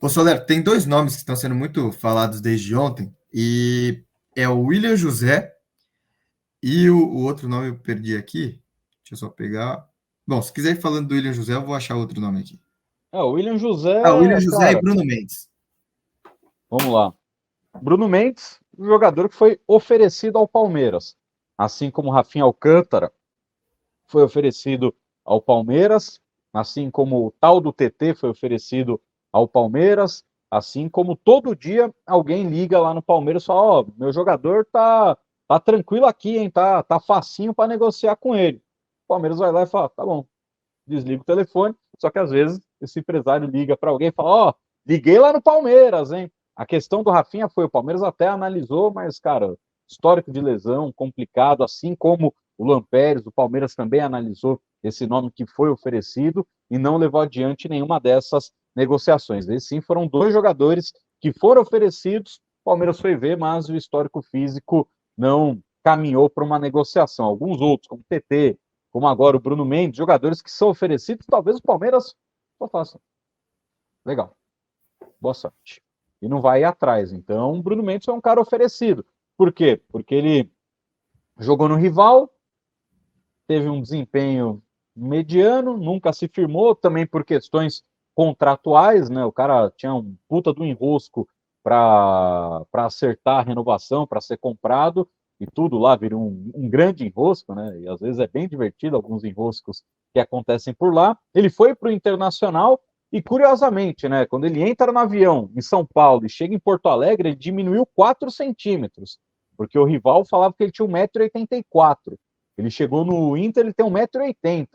Ô, Soler, tem dois nomes que estão sendo muito falados desde ontem, e é o William José e o outro nome eu perdi aqui. Deixa eu só pegar. Bom, se quiser ir falando do William José, eu vou achar outro nome aqui. O William Ah, William José, José e cara, Bruno Mendes. vamos lá. Bruno Mendes, um jogador que foi oferecido ao Palmeiras, assim como Rafinha Alcântara foi oferecido ao Palmeiras, assim como o tal do TT foi oferecido ao Palmeiras, assim como todo dia alguém liga lá no Palmeiras e fala: Ó, meu jogador tá tranquilo aqui, hein? Tá facinho para negociar com ele. O Palmeiras vai lá e fala: tá bom, desliga o telefone. Só que às vezes esse empresário liga para alguém e fala: Ó, liguei lá no Palmeiras, hein? A questão do Rafinha foi: o Palmeiras até analisou, mas, cara, histórico de lesão complicado, assim como o Lampérez, o Palmeiras também analisou esse nome que foi oferecido e não levou adiante nenhuma dessas negociações. Esses sim foram dois jogadores que foram oferecidos, o Palmeiras foi ver, mas o histórico físico não caminhou para uma negociação. Alguns outros, como o TT, como agora o Bruno Mendes, jogadores que são oferecidos, talvez o Palmeiras só faça. Legal, boa sorte. E não vai ir atrás. Então, o Bruno Mendes é um cara oferecido. Por quê? Porque ele jogou no rival, teve um desempenho mediano, nunca se firmou, também por questões contratuais, né? O cara tinha um puta do enrosco para acertar a renovação, para ser comprado, e tudo lá vira um grande enrosco, né? E às vezes é bem divertido alguns enroscos que acontecem por lá. Ele foi para o Internacional e, curiosamente, né, quando ele entra no avião em São Paulo e chega em Porto Alegre, ele diminuiu 4 centímetros, porque o rival falava que ele tinha 1,84 m. Ele chegou no Inter, ele tem 1,80 m.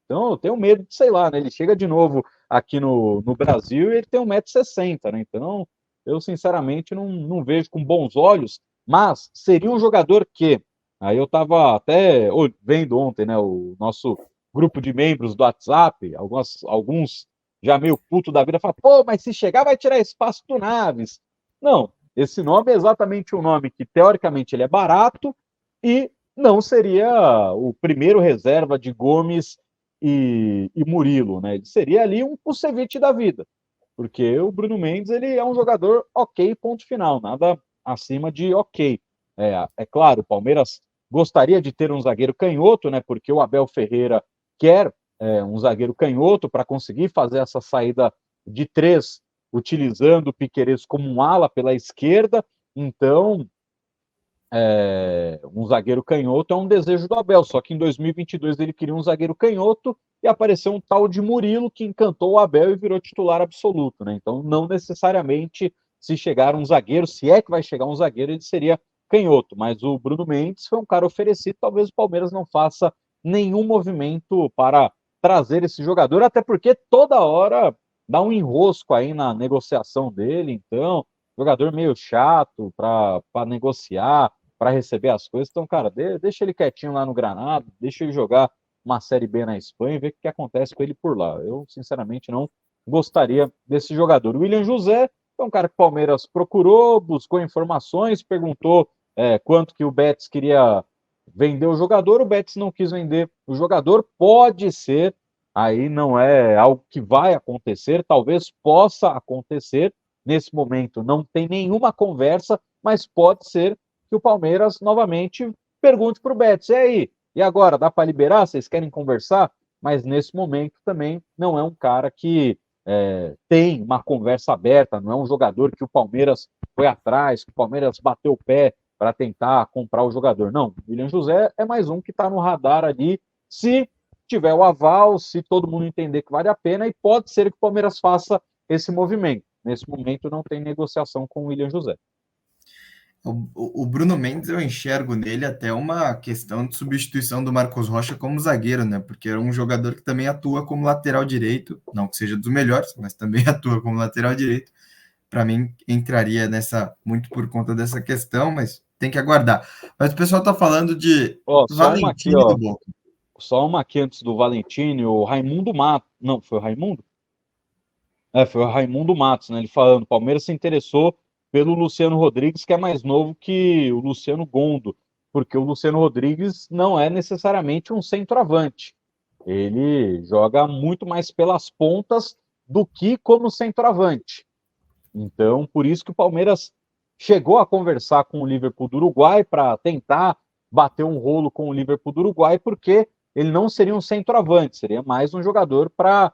Então, eu tenho medo de, sei lá, né? Ele chega de novo aqui no Brasil e ele tem 1,60 m, né? Então, eu sinceramente não vejo com bons olhos, mas seria um jogador que, aí eu estava até vendo ontem, né, o nosso grupo de membros do WhatsApp, alguns já meio puto da vida, falam: pô, mas se chegar vai tirar espaço do Naves. Não, esse nome é exatamente um nome que, teoricamente, ele é barato e não seria o primeiro reserva de Gomes e Murilo, né? Ele seria ali um Kusevich da vida, porque o Bruno Mendes ele é um jogador ok, ponto final, nada acima de ok. É claro, o Palmeiras gostaria de ter um zagueiro canhoto, né? Porque o Abel Ferreira quer um zagueiro canhoto para conseguir fazer essa saída de três, utilizando o Piquerez como um ala pela esquerda. Então, um zagueiro canhoto é um desejo do Abel, só que em 2022 ele queria um zagueiro canhoto e apareceu um tal de Murilo que encantou o Abel e virou titular absoluto, né? Então, não necessariamente se chegar um zagueiro, se é que vai chegar um zagueiro, ele seria canhoto, mas o Bruno Mendes foi um cara oferecido, talvez o Palmeiras não faça nenhum movimento para trazer esse jogador, até porque toda hora dá um enrosco aí na negociação dele, então, jogador meio chato para negociar, para receber as coisas. Então, cara, deixa ele quietinho lá no Granada, deixa ele jogar uma Série B na Espanha e ver o que acontece com ele por lá. Eu, sinceramente, não gostaria desse jogador. O William José é um cara que o Palmeiras procurou, buscou informações, perguntou quanto que o Betis queria vender o jogador, o Betis não quis vender o jogador, pode ser, aí não é algo que vai acontecer, talvez possa acontecer, nesse momento não tem nenhuma conversa, mas pode ser que o Palmeiras novamente pergunte para o Betis: e aí, e agora, dá para liberar? Vocês querem conversar? Mas nesse momento também não é um cara que tem uma conversa aberta, não é um jogador que o Palmeiras foi atrás, que o Palmeiras bateu o pé para tentar comprar o jogador. Não, o William José é mais um que está no radar ali, se tiver o aval, se todo mundo entender que vale a pena, e pode ser que o Palmeiras faça esse movimento. Nesse momento não tem negociação com o William José. O Bruno Mendes, eu enxergo nele até uma questão de substituição do Marcos Rocha como zagueiro, né? Porque é um jogador que também atua como lateral direito, não que seja dos melhores, mas também atua como lateral direito. Para mim, entraria nessa, muito por conta dessa questão, mas tem que aguardar. Mas o pessoal está falando de Ó, só uma aqui, Valentini do ó. Boca. Só uma aqui antes do Valentini, o Raimundo Matos. Não, foi o Raimundo? Foi o Raimundo Matos, né? Ele falando: o Palmeiras se interessou pelo Luciano Rodrigues, que é mais novo que o Luciano Gondo, porque o Luciano Rodrigues não é necessariamente um centroavante. Ele joga muito mais pelas pontas do que como centroavante. Então, por isso que o Palmeiras chegou a conversar com o Liverpool do Uruguai para tentar bater um rolo com o Liverpool do Uruguai, porque ele não seria um centroavante, seria mais um jogador para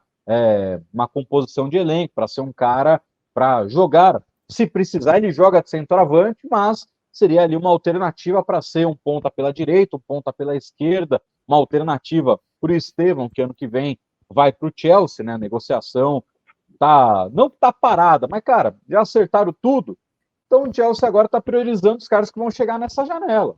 uma composição de elenco, para ser um cara para jogar. Se precisar, ele joga de centroavante, mas seria ali uma alternativa para ser um ponta pela direita, um ponta pela esquerda, uma alternativa para o Estevão, que ano que vem vai para o Chelsea, né? A negociação não tá parada, mas, cara, já acertaram tudo. Então o Chelsea agora está priorizando os caras que vão chegar nessa janela.